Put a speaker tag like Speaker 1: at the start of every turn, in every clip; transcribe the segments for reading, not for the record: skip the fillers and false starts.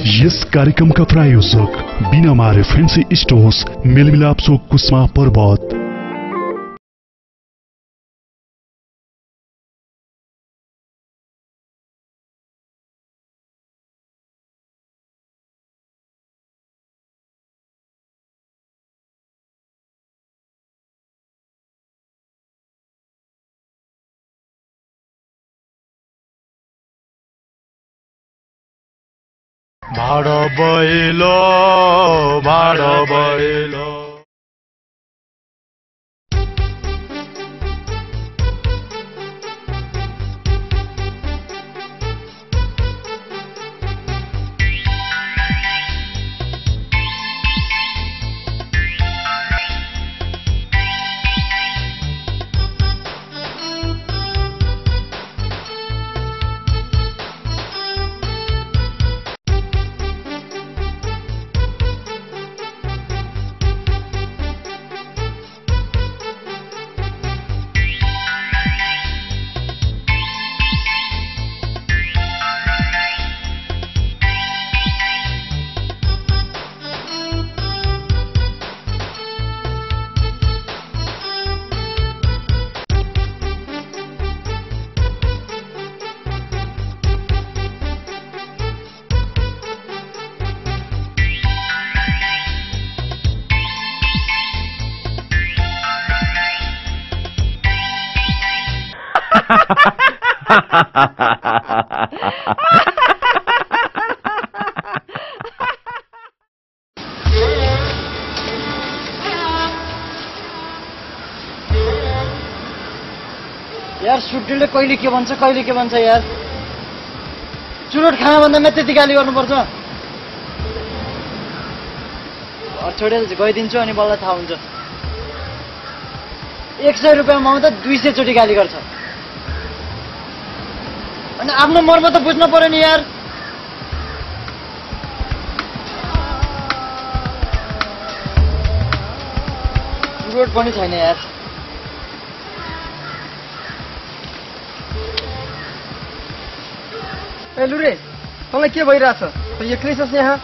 Speaker 1: यस कार्यक्रमका प्रायोजक बिनामारे fancy stores, मेलमिलाप चोक, कुस्मा पर्वत।
Speaker 2: भाडो बैलो भाडो बैलो।
Speaker 3: यार सुड्डीले कहिले के भन्छ कहिले के भन्छ यार। चुरोट खाना भन्दामा त्यति गाली गर्नुपर्छ। घर छोडेर गइदिन्छु अनि बल्ल थाहा हुन्छ। 100 रुपियाँमा आउँदा 200 चोटि गाली गर्छ। अनि आफ्नो मर्म त बुझ्नु पर्यो नि यार। चुरोट पनि छैन यार।
Speaker 4: ए लुरे, तँलाई के भइरहेछ? त एक्लै छस् यहाँ?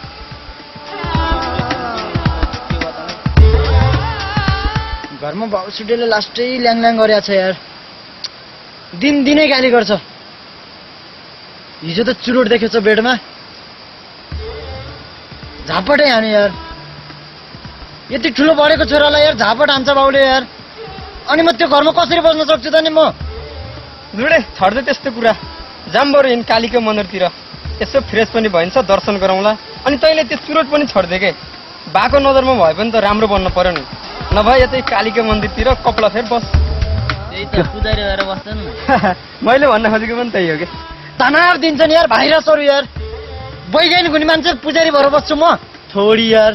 Speaker 3: घरमा बाउ सुडेले लास्टै ल्याङ गरेको छ यार। दिनै गाली गर्छ। हिजो त चुरोट देखेछ बेडमा, झापटै हाने यार। यति ठुलो बढेको छोरालाई यार झापट हान्छ बाउले यार। अनि म त्यो घरमा कसरी बस्न सक्छु त नि म?
Speaker 4: लुरे छड्दै त्यस्तो कुरा। जाम बरु हिँड कालीको मन्दिरतिर, यसो फ्रेस पनि भइन्छ, दर्शन गरौँला। अनि तैँले त्यो चुरोट पनि छोड्दे के? बाको नजरमा भए पनि त राम्रो बन्न पर्यो नि। नभए यतै कालीको मन्दिरतिर कपडा फेर बस।
Speaker 3: त्यही त पुजारी भएर बस्छन्।
Speaker 4: मैले भन्न खोजेको पनि त्यही हो कि।
Speaker 3: तनाव दिन्छ नि यार भाइरसहरू यार। वैज्ञानिक हुने मान्छे पुजारी भएर बस्छु म थोडी यार।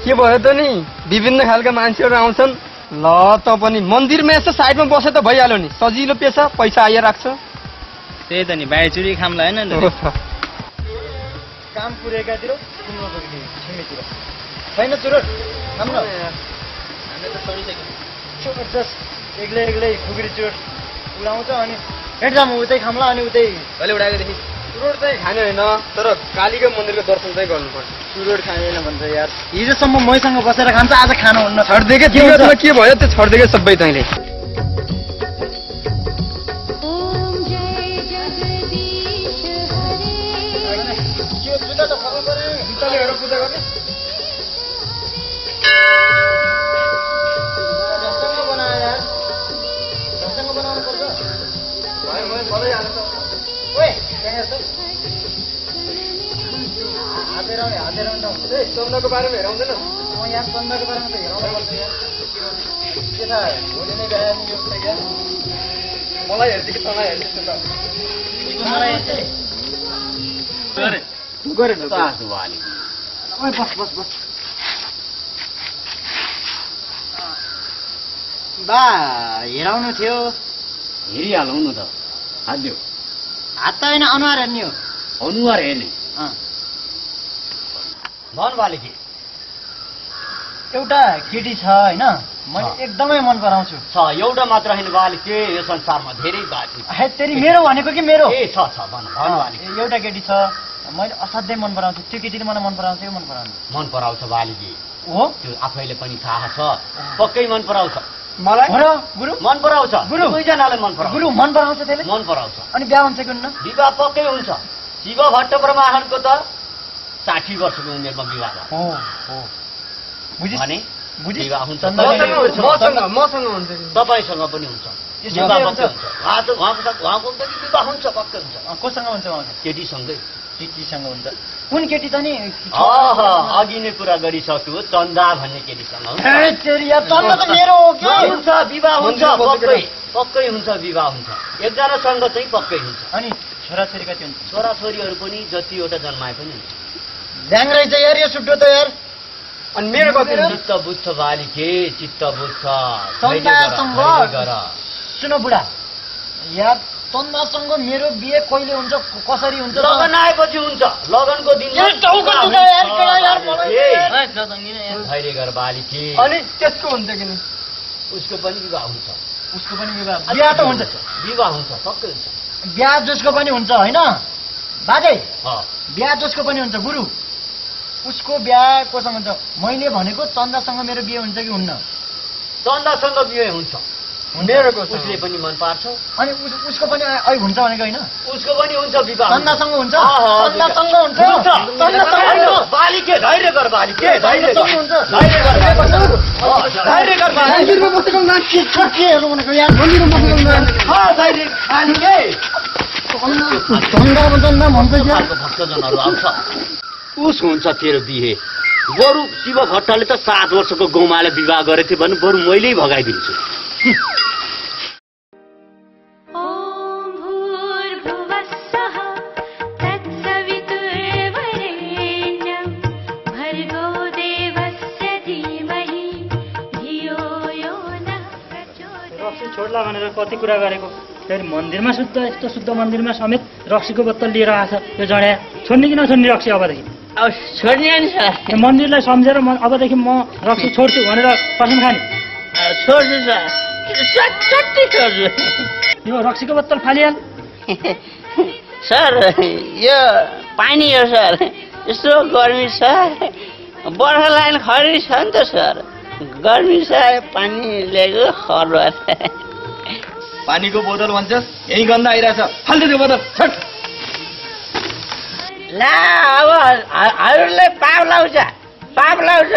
Speaker 4: के भयो त नि, विभिन्न खालका मान्छेहरू आउँछन्। ल त पनि मन्दिरमा यसो साइडमा बसे त भइहाल्यो नि। सजिलो पेसा, पैसा आइए राख्छ।
Speaker 3: त्यही त नि, भाइ चुरी खामला हैन नि। काम पुरेकातिर घुम्न गइदिए छिमेतिर। छैन चुरोट खाम्न। हामी त सडिसक्यो। जबरजस्त एक्लै खुकुरी चुरोट उडाउँछ अनि हेर्दा म उतै खाम्ला अनि उतै
Speaker 4: कहिले उडाएकोदेखि चुरोट चाहिँ खाने होइन, तर कालीको मन्दिरको दर्शन चाहिँ गर्नुपर्छ।
Speaker 3: चुरोट खाँदैन भन्छ यार। हिजोसम्म मैसँग बसेर खान्छ, आज खानु हुन्न।
Speaker 4: छड्दिएकै तिमीहरूमा के भयो? त्यो छड्दिएकै सबै तैँले। चन्द्रको बारेमा हेराउँदैन?
Speaker 3: यहाँ चन्द्रको बारेमा त हेराउनु पर्छ यार। के थाहा भोलि नै गएर नि यो क्या।
Speaker 4: मलाई हेर्छ कि तँलाई हेर्छ त?
Speaker 3: मलाई हेर्छ गरे त आसु वाली। ओइ बस बा हेराउनु थियो।
Speaker 5: हेरिहालौँ न त। हात देऊ।
Speaker 3: हात त होइन, अनुहार हेर्ने हो।
Speaker 5: अनुहार हेर्ने?
Speaker 3: भन बालिकी। एउटा केटी छ होइन, मैले एकदमै मन पराउँछु।
Speaker 5: छ, एउटा मात्र होइन बालिकी, यो संसारमा धेरै बाँकी।
Speaker 3: तेरी मेरो भनेको कि मेरो?
Speaker 5: ए छ भन बालिकी।
Speaker 3: एउटा केटी छ, मैले असाध्यै मन पराउँछु त्यो केटीले मलाई मन पराउँछ मन पराउँछ
Speaker 5: मन पराउँछ बालीजी
Speaker 3: हो
Speaker 5: त्यो आफैले पनि थाहा छ पक्कै मन पराउँछ
Speaker 4: मलाई
Speaker 3: गुरु
Speaker 5: मन पराउँछ
Speaker 3: गुरु
Speaker 5: दुईजनाले मन पराउँछ
Speaker 3: गुरु मन पराउँछ त्यसले
Speaker 5: मन पराउँछ
Speaker 3: अनि बिहा हुन्छ कि हुन्न
Speaker 5: विवाह पक्कै हुन्छ शिव भट्ट ब्रह्माहरूको त 60 वर्षको उमेरमा विवाह
Speaker 3: हो हो बुझिस
Speaker 5: भने
Speaker 3: बुझिस
Speaker 5: विवाह हुन्छ
Speaker 4: मसँग हुन्छ
Speaker 5: तपाईसँग पनि हुन्छ विवाह पक्कै हुन्छ उहाँको पनि विवाह हुन्छ पक्कै हुन्छ
Speaker 3: कोसँग हुन्छ उहाँ
Speaker 5: केटीसँगै
Speaker 3: केटीसँग हुन्छ कुन केटी त नि
Speaker 5: अघि नै कुरा गरिसक्यो चन्दा भन्ने केटीसँग हुन्छ
Speaker 3: चन्दा त मेरो हो के
Speaker 5: हुन्छ विवाह हुन्छ पक्कै हुन्छ विवाह हुन्छ एकजनासँग चाहिँ पक्कै हुन्छ
Speaker 3: अनि छोराछोरी कति हुन्छ
Speaker 5: छोराछोरीहरू पनि जतिवटा जन्माए पनि हुन्छ
Speaker 3: ड्याङ रहेछ यार यो सुट्टो त यार
Speaker 4: अनि मेरो कति
Speaker 5: चित्त बुझ्छ बालिके चित्त बुझ्छ
Speaker 3: चन्दासँग सुन बुढा यार चन्दासँग मेरो बिहे कहिले हुन्छ कसरी हुन्छ
Speaker 5: लगन आएपछि हुन्छ लगनको दिन धैर्य गर बालिके
Speaker 4: अनि त्यसको हुन्छ कि नि
Speaker 5: उसको पनि विवाह हुन्छ
Speaker 3: उसको पनि बिहा त हुन्छ
Speaker 5: विवाह हुन्छ पक्कै हुन्छ
Speaker 3: बिहा जसको पनि हुन्छ होइन बाजे
Speaker 5: अँ
Speaker 3: बिहा जसको पनि हुन्छ गुरु उसको बिहा कोसँग हुन्छ मैले भनेको चन्दासँग मेरो बिहे हुन्छ कि हुन्न
Speaker 5: चन्दासँग बिहे हुन्छ
Speaker 4: मेरो
Speaker 5: उसले पनि मन पार्छ
Speaker 3: अनि उसको पनि अहिले हुन्छ भनेको होइन
Speaker 5: उसको पनि हुन्छ विवाह
Speaker 3: चन्दासँग हुन्छ चन्दासँग हुन्छ चन्दासँग हुन्छ
Speaker 5: बालिके धैर्य गर बालिके धैर्य गर
Speaker 3: हुन्छ
Speaker 5: धैर्य गर धैर्य गर बालिके धैर्य बालिके
Speaker 3: चन्दा भन्छ
Speaker 5: भक्तजनहरू आउँछ उस हुन्छ तेरो बिहे बरु शिव भट्टले त 7 वर्षको गौमाले विवाह गरेको थियो भने बरु मैले भगाइदिन्छु
Speaker 6: छोड्ला भनेर कति कुरा गरेको फेरि मन्दिरमा शुद्ध यस्तो शुद्ध मन्दिरमा समेत रक्सीको बोतल लिएर आएको छ त्यो जड्या छोड्ने कि नछोड्ने रक्सी अबदेखि
Speaker 7: अब छोड्ने नि सर
Speaker 6: त्यो मन्दिरलाई सम्झेर अबदेखि म रक्सी छोड्छु भनेर कसम खाने
Speaker 7: छोड्छु सर चट्टै छोड्छु
Speaker 6: यो रक्सीको बोतल फालिहाल
Speaker 7: सर यो पानी हो सर यस्तो गर्मी छ बर्खा लाइन खरी छ नि त सर गर्मी छ पानी ल्याएको खरुवा
Speaker 4: पानीको बोतल भन्छस् यही गन्ध आइरहेछ फाल्दै त्यो बोतल छट
Speaker 7: ला अब अरूलाई पाप लाउँछ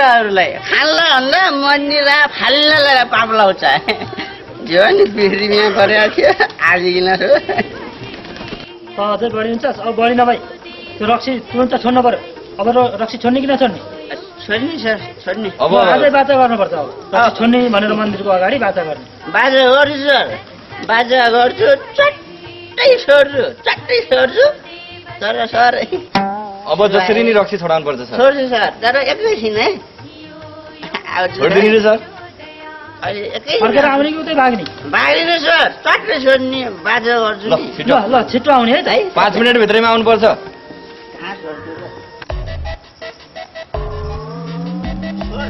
Speaker 7: अरूलाई खाल्ला भन्दा मन्दिर फाल्नलाई पाप लाउँछ जो नि बिक्रीमा गरेको थियो आजिकिन
Speaker 6: त अझै बढी हुन्छ अब बढी नभई त्यो रक्सी तुरन्त छोड्नु पर्यो अब रक्सी छोड्ने कि नछोड्ने
Speaker 7: छोड्ने सर छोड्ने
Speaker 6: अब आजै बाचा गर्नुपर्छ अब रक्सी छोड्ने भनेर मन्दिरको अगाडि बाचा गर्ने
Speaker 7: बाजा गर्छु सर बाजा गर्छु चट्टै छोड्छु तर सर
Speaker 4: अब जसरी नि रक्सी छोडाउनु पर्छ सर
Speaker 7: छोड्छु सर तर एकैछिन है
Speaker 4: छोडिदिनु सर
Speaker 6: फर्केर आउने कि उतै भाग्ने
Speaker 7: भाग्दिनु सर चट्टै छोड्ने बाजा गर्छु नि
Speaker 6: ल छिटो आउने है त
Speaker 4: 5 मिनेट भित्रैमा आउनुपर्छ
Speaker 7: कहाँ छोड्छु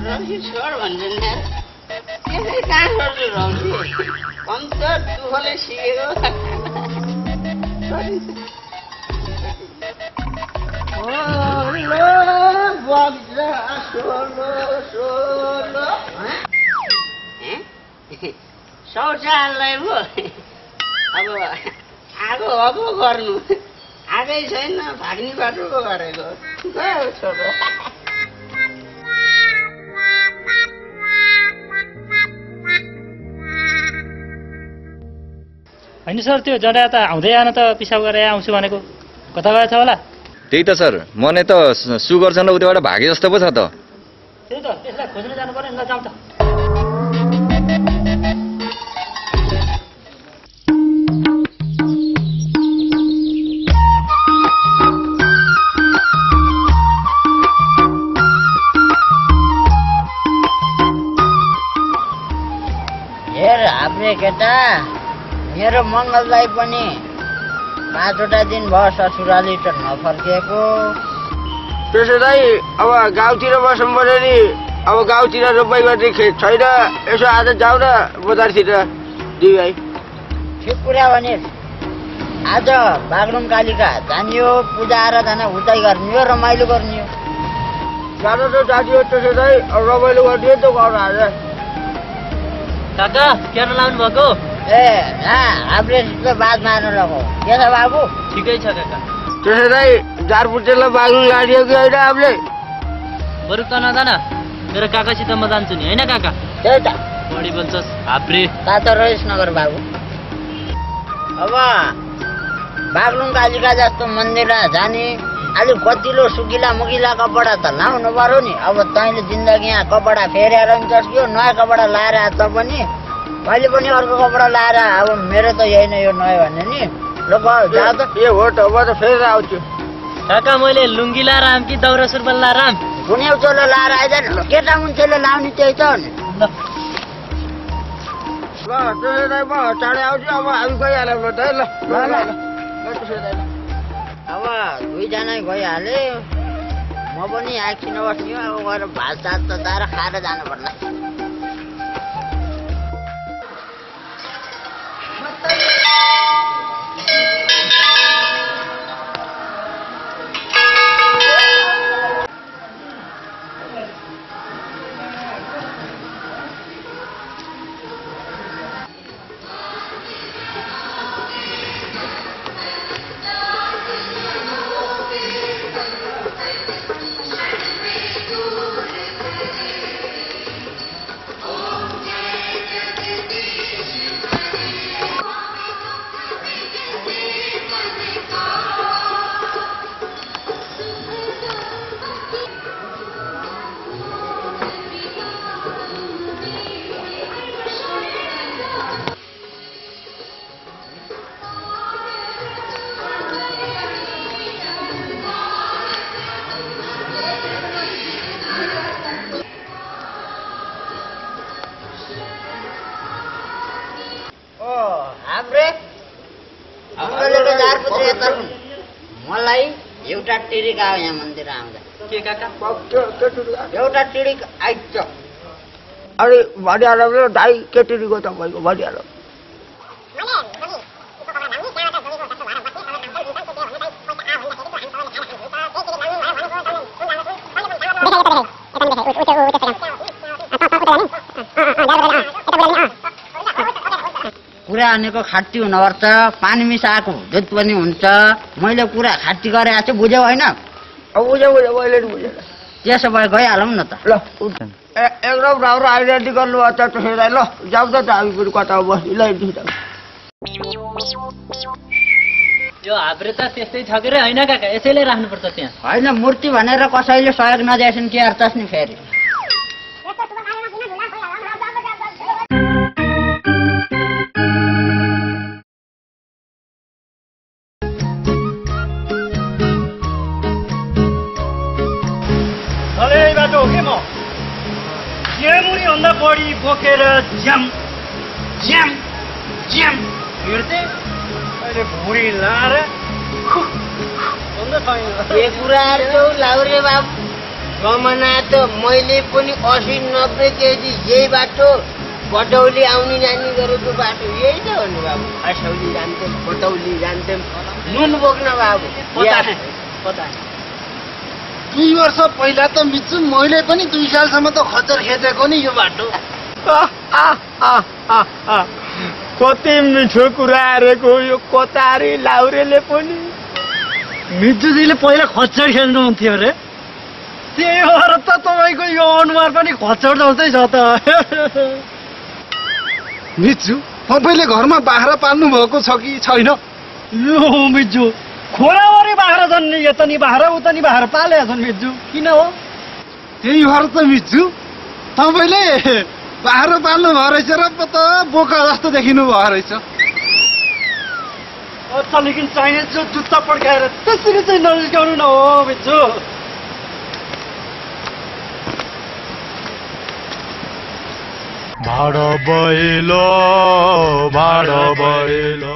Speaker 7: रक्सी छोड भन्छ नि त्यसै कहाँ छोड्छु रक्सी अन्त दुःखले सिकेको शौचालय पो अब आगो गर्नु आगै छैन भाग्ने बाटो पो गरेको गयो छोटो
Speaker 6: होइन सर त्यो जडा त आउँदै आएन त पिसाब गरेर आउँछु भनेको कता गएछ होला
Speaker 4: त्यही त सर मनै त सुगर्छन् उतैबाट भागे जस्तो पो छ त
Speaker 6: त्यही त त्यसलाई खोज्न जानु पर्यो नि ल जाउँ त
Speaker 7: हेर हाप्रे केटा मेरो मङ्गललाई पनि 5वटा दिन भयो ससुराली त नफर्किएको
Speaker 8: त्यसो दाइ अब गाउँतिर बसौँ पर्यो नि अब गाउँतिर रोपाइ गर्ने खेत छैन यसो आज जाउँ न बजारतिर दुई भाइ
Speaker 7: ठिक कुरा भने आज बागलुङ कालिका जानियो, पूजा आराधना उतै गर्ने हो, रमाइलो गर्ने हो।
Speaker 8: जानु त जानियो त्यसो चाहिँ रमाइलो गर्ने त गर्नु आज।
Speaker 5: काका क्या नलाउनु भएको?
Speaker 7: ए हामीले बात मार्नु लगाऊ के छ बाबु?
Speaker 5: ठिकै छ काका।
Speaker 8: त्यसो चाहिँ जारपुटेलाई बागलुङ लाडियो कि होइन हामीले?
Speaker 5: बरु त नजान, मेरो काकासित म जान्छु नि, होइन काका?
Speaker 7: त्यही त
Speaker 5: बढी बोल्छस् हाप्रे।
Speaker 7: तातो रहेछ नगर बाबु। अब बागलुङ कालिका जस्तो मन्दिरमा जाने अलिक गतिलो सुकिला मुकिला कपडा त लाउनु पर्यो नि। अब तैँले जिन्दगी यहाँ कपडा फेरेर पनि चस्कियो, नयाँ कपडा लाएर त पनि मैले पनि अर्को कपडा लाएर अब मेरो त यही नै यो नयाँ भन्ने नि। ल जा त।
Speaker 8: ए हो त, म त फेरि आउँछु।
Speaker 5: काका मैले लुङ्गी लाएर आम कि दौरा सुरुवाल लाएर आम?
Speaker 7: गुन्यौ चोलो लाएर आइदैन, केटा मान्छेले लाउने त्यही त हो नि।
Speaker 8: ल त्यसो चाहिँ म चाँडै आउँछु। अब हामी गइहाल्यौँ ल त है। ल ल ल त्यसो चाहिँ
Speaker 7: अब दुईजना गइहाले, म पनि एकछिन बस्ने हो। अब गएर भात सात तताएर खाएर जानु पर्ला। मलाई एउटा टिरिक आयो यहाँ मन्दिर आउँदा।
Speaker 5: के काका?
Speaker 7: एउटा टिरिक आइछ।
Speaker 8: अरे भनिहाल्नु दाइ, केटिरीको तपाईँको भनिहाल्नु।
Speaker 7: कुरा भनेको खाटी हुनुपर्छ, पानी मिसाएको दुध पनि हुन्छ। मैले कुरा खाटी गरेर चाहिँ बुझ्यौ होइन?
Speaker 8: अब बुझ्यो मैले नि बुझेँ।
Speaker 7: त्यसो भए गइहालौँ न त।
Speaker 8: ल एकदम राम्रो आइडेन्टी गर्नुभएको छ त्यसो चाहिँ। ल जाउँ त हामी पनि कता बस्ने ल।
Speaker 5: यो हाब्रे त त्यस्तै छ के रे, होइन काका? यसैले राख्नुपर्छ त्यहाँ।
Speaker 7: होइन मूर्ति भनेर कसैले सहयोग नदिएछन् के अर्थ नि फेरि।
Speaker 6: बाटो हो कि म मुनिभन्दा बढी बोकेर ज्याम ज्याम ज्याम हिँड्थे। अहिले भुँडी लाएर
Speaker 7: के कुराहरू लाउरे बाबु? गमना त मैले पनि 80-90 केजी यही बाटो बटौली आउने जाने गरेको बाटो यही त हो नि बाबु। असौली जान्थ्यौँ, बटौली जान्थ्यौँ, नुन बोक्न बाबु।
Speaker 3: 2 वर्ष पहिला त मिच्छु मैले पनि 2 सालसम्म त खच्चर खेचेको नि यो बाटो।
Speaker 8: कति मिठो कुरा हारेको यो कतारी लाउरेले पनि।
Speaker 6: मिजुजीले पहिला खच्चड खेल्नुहुन्थ्यो अरे, त्यही भएर त तपाईँको यो अनुहार पनि खच्चड जस्तै छ त।
Speaker 3: मिच्छु तपाईँले घरमा बाख्रा पाल्नु भएको छ कि छैन?
Speaker 6: यो मिजु खोरावरी बाख्रा छन् नि, यता नि बाख्रा उता नि बाख्रा पालेका छन् मिजु। किन हो?
Speaker 3: त्यही भएर त मिच्छु तपाईँले बाख्रा पाल्नु भयो रहेछ र त बोका जस्तो देखिनु भयो रहेछ।
Speaker 6: लेकिन चाहिने जुत्ता पड्काएर त्यसरी चाहिँ नरिसाउनु न हो मिजु।
Speaker 2: भाडो बैलो भाडो बैलो।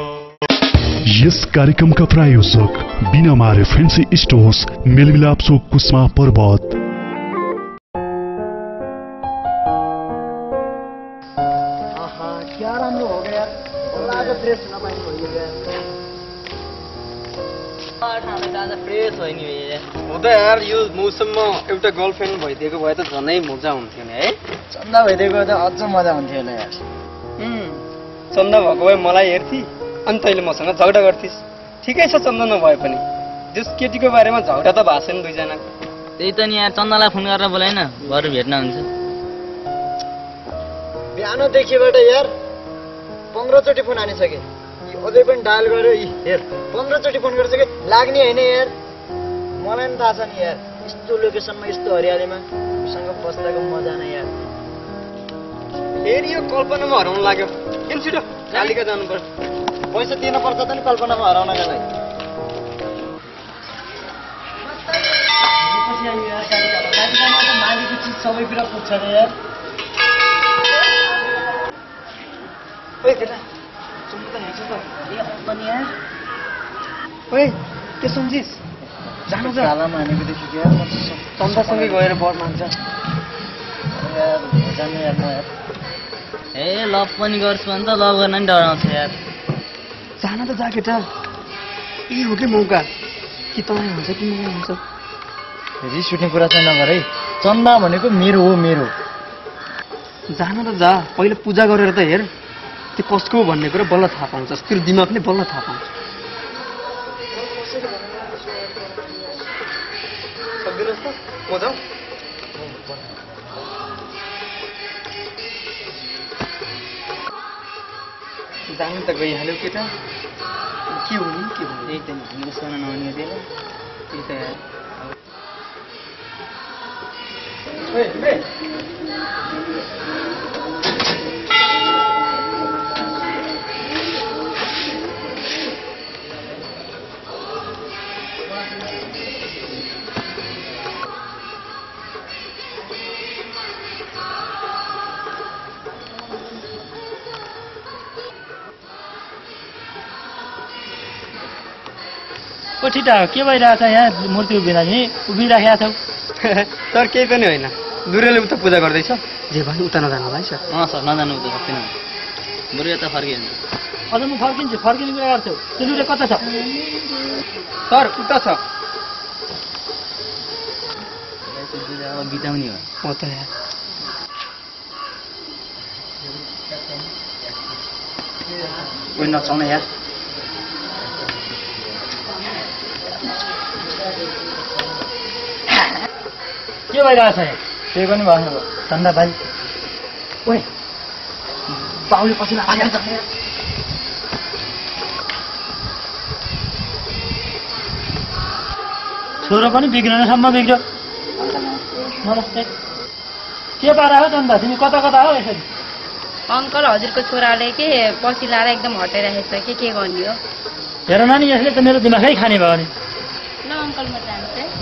Speaker 1: यस कार्यक्रमका प्रायोजक बिनामारे फैंसी स्टोर्स, मेलमिलाप चोक, कुस्मा पर्वत।
Speaker 3: क्या राम्रो हो गया, आज ड्रेस नपाइनु भयो।
Speaker 7: नि
Speaker 4: हो त यार यो मौसममा एउटा गर्लफ्रेन्ड भइदिएको भए त झनै मजा हुन्थ्यो नि है
Speaker 3: चन्दा भइदिएको त अझ मजा हुन्थ्यो होला यार
Speaker 4: चन्दा भएको भए मलाई हेर्थी अनि तैँले मसँग झगडा गर्थिस् ठिकै छ चन्दा नभए पनि त्यस केटीको बारेमा झगडा त भएको छैन दुईजनाको
Speaker 7: त्यही त नि यार चन्दालाई फोन गरेर बोलाइन बरु भेट्न हुन्छ
Speaker 3: बिहानदेखिबाट यार 15 चोटि फोन हानिसके अझै पनि डायल गर्यो हेर 15 चोटि फोन गरिसके लाग्ने होइन यार मलाई पनि थाहा छ नि यार यस्तो लोकेसनमा यस्तो हरियालीमा सँग बस्दाको मजा नै यार
Speaker 4: फेरि यो कल्पनामा हराउन लाग्यो किन छिटो कालिका जानुपर्छ
Speaker 3: पैसा दिनुपर्छ त नि कल्पनामा हराउनका लागि मालिकको चिज सबैतिर पुग्छ नि यार
Speaker 4: के सम्झिस जानु त
Speaker 3: तालामा हानेको देखि यार
Speaker 4: चन्दासँगै गएर बर मान्छ
Speaker 3: यार जान्ने यार म यार
Speaker 7: ए लभ पनि गर्छु भने त लभ गर्न नि डराउँछ यार
Speaker 4: जान त जा केटा यही हो कि मौका कि तँलाई हुन्छ कि मलाई हुन्छ
Speaker 3: रिस उठ्ने कुरा चाहिँ नगर है चन्दा भनेको मेरो हो मेरो
Speaker 4: जान त जा पहिले पूजा गरेर त हेर त्यो कसको भन्ने कुरा बल्ल थाहा पाउँछस् तेरो दिमागले बल्ल थाहा पाउँछ सक्दिनुहोस् त म जाउँ जानु त गइहाल्यो केटा के हो नि के भयो
Speaker 7: त्यही त नि हामीले सोना नहुने थियो त्यही त यार
Speaker 6: छिटा के भइरहेछ यहाँ मूर्ति उभिँदा नि उभिराखेका छौ
Speaker 4: तर केही पनि होइन दुरेले उता पूजा गर्दैछ जे भयो उता नजानु होला है सर
Speaker 7: सर नजानु त सक्दैन बरु यता फर्किन्छ
Speaker 6: अझ म फर्किन्छु फर्किने कुरा गर्छौ त्यो लुरे कता छ
Speaker 4: सर उता छ
Speaker 7: अब बिताउने हो
Speaker 4: त यार कोही नचाउन यार
Speaker 6: के भइरहेछ यहाँ
Speaker 3: केही पनि भएन चन्दा भाइ
Speaker 6: ओए बाउले पछि लाग्छ छोरो पनि बिग्रनसम्म बिग्र्यो नमस्ते के पारा हो चन्दा तिमी कता कता हो यसरी
Speaker 9: अङ्कल हजुरको छोराले के पछि लाएर एकदम हटाइरहेको छ के गर्ने हो
Speaker 6: हेर नानी यसले त मेरो दिमागै खाने भयो नि
Speaker 9: ल अङ्कल म जान्छु है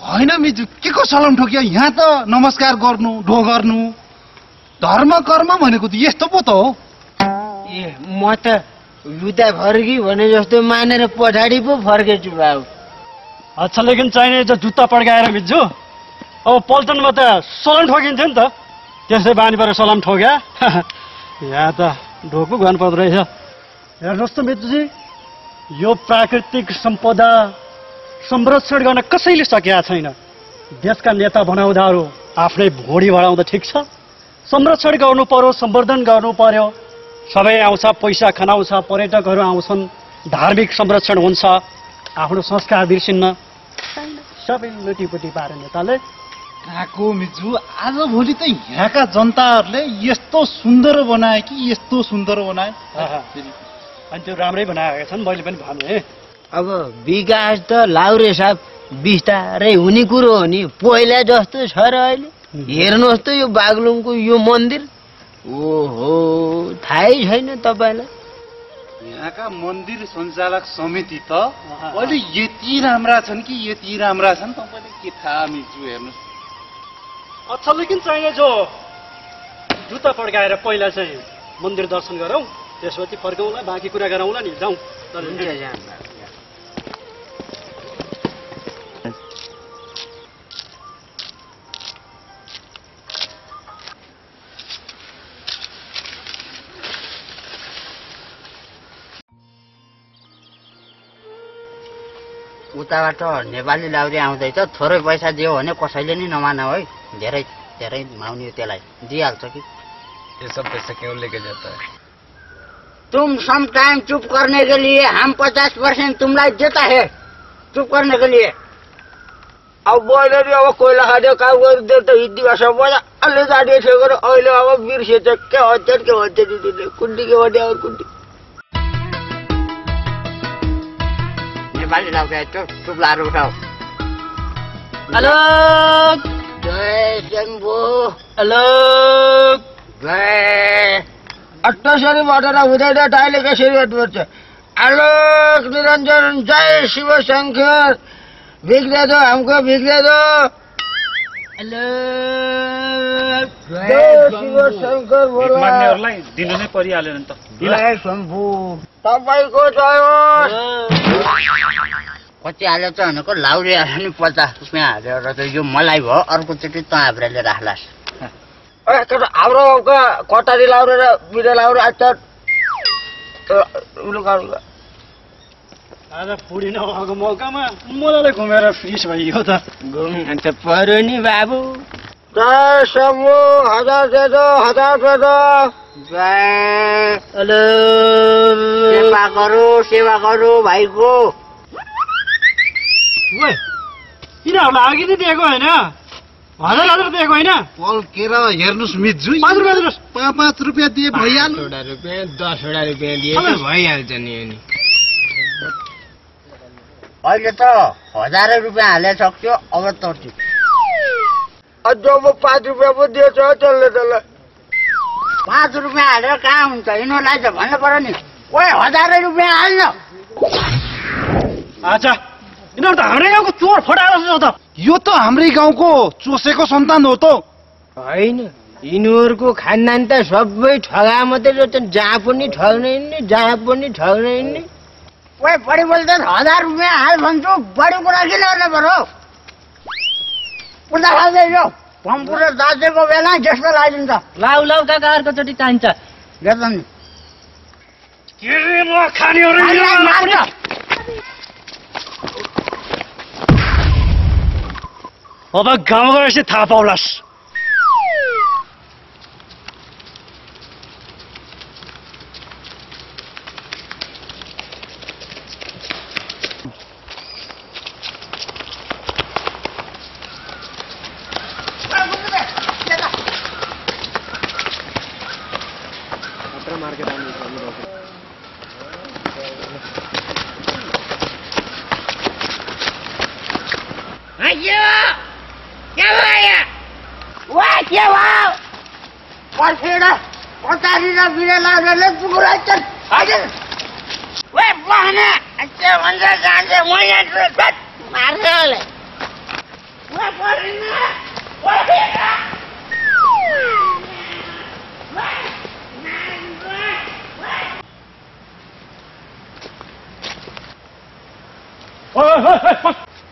Speaker 2: होइन मिजु के को सलाम ठोकियो यहाँ त नमस्कार गर्नु ढो गर्नु धर्म कर्म भनेको त यस्तो पो त हो
Speaker 8: ए म त लुदा फर्की भने जस्तो मानेर पछाडि पो फर्केछु बाबु
Speaker 6: अच्छा लेकिन चाहिने जो जुत्ता पड्काएर मिज्जु अब पल्टनमा त सलाम ठोकिन्थ्यो नि त त्यसै बानी परेर सलाम ठोक्या यहाँ त ढोको गर्नु पर्दो रहेछ हेर्नुहोस् त मिज्जुजी यो प्राकृतिक सम्पदा संरक्षण गर्न कसैले सकेका छैन देशका नेता बनाउँदाहरू आफ्नै भोडी बढाउँदा ठिक छ संरक्षण गर्नु पर्यो सम्वर्धन गर्नु पर्यो सबै आउँछ पैसा खनाउँछ पर्यटकहरू आउँछन् धार्मिक संरक्षण हुन्छ आफ्नो संस्कार बिर्सिन्न सबै लुटीपुटी पारे नेताले
Speaker 2: कहाँको मिजु आजभोलि त यहाँका जनताहरूले यस्तो सुन्दर बनाए कि यस्तो सुन्दर बनाए
Speaker 6: अनि त्यो राम्रै बनाएका छन् मैले पनि भने
Speaker 8: अब विकास त लाउरे साहब बिस्तारै हुने कुरो हो नि पहिला जस्तो छ र अहिले हेर्नुहोस् त यो बागलुङको यो मन्दिर ओहो थाहै छैन तपाईँलाई
Speaker 2: यहाँका मन्दिर सञ्चालक समिति त अहिले यति राम्रा छन् कि यति राम्रा छन् तपाईँले के थाहा मिजु हेर्नुहोस्
Speaker 6: अच्छा लेकिन चाहिने जो जुत्ता पड्काएर पहिला चाहिँ मन्दिर दर्शन गरौँ, त्यसपछि फर्कौँला, बाँकी कुरा गरौँला नि। जाउँ।
Speaker 8: उताबाट नेपाली लाउरी आउँदैछ, थोरै पैसा दियो भने कसैले नि नमानौ है। धेरै धेरै माउनी त्यसलाई दिइहाल्छ कि।
Speaker 4: ये सब पैसा क्यों लेके जाता है?
Speaker 8: तुम सम टाइम चुप करने के लिए हम 50% तुमलाई देता है, चुप करने के लिए। अब बोलेर अब कोइला खाँदै काम गरिदियो त हिन्दी भाषा मजाले जाने थियो गरे अहिले अब बिर्से चाहिँ के भन्छ दिदीले कुन्डी के भन्ने और कुन्डी नेपाली लाउरी आइतो चुप लाएर उठाऊ।
Speaker 4: हेलो
Speaker 8: जय शम्भु।
Speaker 4: हेलो
Speaker 8: जय अट्टसरी बटेर हुँदैन टाइले कसरी भेट्नुपर्छ। आलोक निरञ्जन जय शिव शङ्कर भिख दे दो हमको भिख दे दो।
Speaker 4: हेलो
Speaker 8: जय शिव शङ्कर बोला।
Speaker 2: माग्नेहरूलाई दिनु नै परिहाल्यो नि त।
Speaker 8: जय शम्भु तपाईँको जय होस्। कति हाल्यो त भनेको लाउरी हाल्यो नि 50 रुपियाँ हालेर त यो मलाई भयो, अर्कोचोटि त हाब्रेले राख्लास्। हाम्रो कटारी लाउरे र बिरे लाउरे आज
Speaker 6: आज पुरी नभएको मौकामा मलाई घुमेर फ्रिज भइयो त।
Speaker 8: घुम्न त पर्यो नि बाबु। जय शम्भु 1000 दे दो 1000 दे दो। जय
Speaker 4: हेलो
Speaker 8: सेवा गरौँ भाइको।
Speaker 6: यिनीहरूलाई अघि नै दिएको होइन, 1000 दिएको होइन।
Speaker 2: पल्केर हेर्नुहोस् मिज्जु,
Speaker 6: 5
Speaker 2: रुपियाँ दिए भइहाल्यो।
Speaker 8: 10 रुपियाँ दिए त भइहाल्छ नि। अहिले त 1000 रुपियाँ हाले सक्यो, अब तर्छु। अझ म 5 रुपियाँ पो दिएछ त्यसले त्यसलाई। 5 रुपियाँ हालेर कहाँ हुन्छ, यिनीहरूलाई त भन्नु पर्यो नि। ओए 1000 रुपियाँ हाल्न।
Speaker 6: अच्छा यिनीहरू त हाम्रै गाउँको चोर फटाएर छ त।
Speaker 2: यो त हाम्रै गाउँको चोसेको सन्तान हो त।
Speaker 8: होइन यिनीहरूको खानदान त सबै ठगा मात्रै रहेछ, जहाँ पनि ठग्ने नि जहाँ पनि ठग्ने नि। ओए बढी बोल्दा 1000 रुपियाँ हाल भन्छु, बढी कुरा किन गर्ने पर्यो। उता खाँदैछौ पम्पु र दाजुको बेला जस्तो लगाइदिन्छ।
Speaker 4: लाउ लाउ काका अर्कोचोटि चाहिन्छ।
Speaker 8: हेर्छ नि
Speaker 6: अब गाउँ गएपछि थाहा पाउलास्।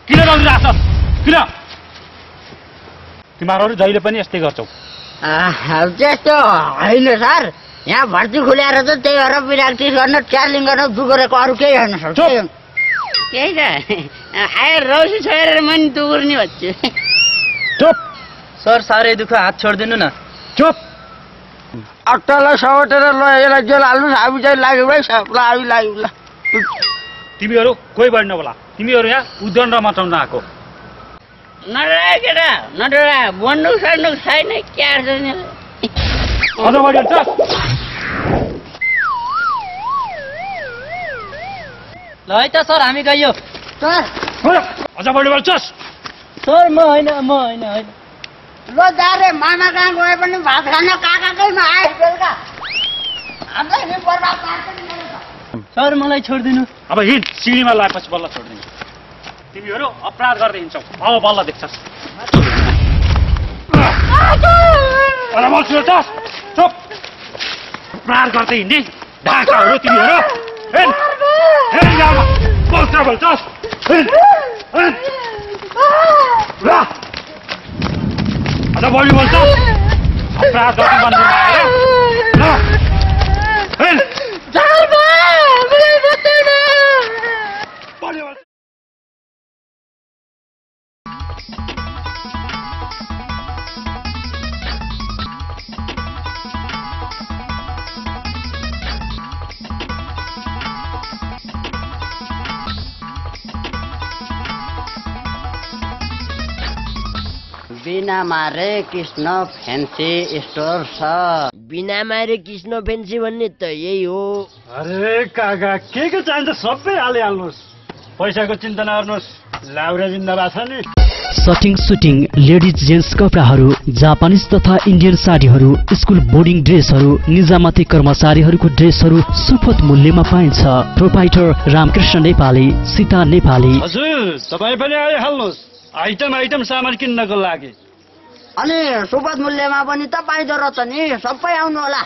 Speaker 6: किन रमिरहेछ किन? तिमीहरू जहिले पनि यस्तै गर्छौ।
Speaker 8: त्यस्तो होइन सर, यहाँ भर्ती खुल्याएर त त्यही भएर प्र्याक्टिस गर्न ट्यार्लिङ गर्न दुगरेको अरू केही होइन सर।
Speaker 7: त्यही त आएर रौसी छोडेर मैले दुगुर्ने भन्छु।
Speaker 6: चुप
Speaker 4: सर साह्रै दुःख हात छोडिदिनु न।
Speaker 6: चुप
Speaker 8: अट्टालाई समेटेर ल यसलाई जेल हाल्नु। हामी चाहिँ लाग्यो भाइ ल हामी लाग्यो ल।
Speaker 6: तिमीहरू कोही बढ्न होला, तिमीहरू यहाँ उद्यान र मचाउन आएको।
Speaker 7: नडरा केटा नडरा, बन्दुक सन्दुक छैन क्या छैन।
Speaker 6: अझ बढी हुन्छ।
Speaker 4: ल है त सर हामी गइयो।
Speaker 6: अझ बढी बोल्छस्?
Speaker 4: सर म होइन होइन।
Speaker 8: ल जा रे, मामा कहाँ गए पनि भात खान काकाकैमा आए बेलुका। हामीलाई नि बर्बाद पार्छ नि।
Speaker 4: सर मलाई छोडिदिनु।
Speaker 6: अब हिँड, सिँढीमा लगाएपछि बल्ल छोडिदिनु। तिमीहरू अपराध गर्दै हिँड्छौ, अब बल्ल देख्छस्। चुप प्रहार गर्दै हिँड्ने ढाकाहरू तिमीहरू कन्स्टेबल चल अझ बढी बोल्छ प्रहार गर्दै मान्छे
Speaker 8: बिना मारे कृष्ण फ्यान्सी स्टोर छ। बिना मारे कृष्ण फ्यान्सी भन्ने त यही हो।
Speaker 6: अरे काका के चाहिन्छ सबै हालिहाल्नुहोस्, पैसाको चिन्ता नगर्नुहोस्, लाउरा जिन्दाबाद छ नि।
Speaker 10: सटिङ सुटिङ लेडिज जेन्ट्स कपडाहरू, जापानिज तथा इन्डियन साडीहरू, स्कुल बोर्डिङ ड्रेसहरू, निजामती कर्मचारीहरूको ड्रेसहरू सुपथ मूल्यमा पाइन्छ। प्रोपाइटर रामकृष्ण नेपाली, सीता नेपाली।
Speaker 6: हजुर तपाईँ पनि आइहाल्नुहोस् आइटम सामान किन्नको लागि।
Speaker 8: अनि सुपथ मूल्यमा पनि त पाइदो रहेछ नि, सबै आउनु होला।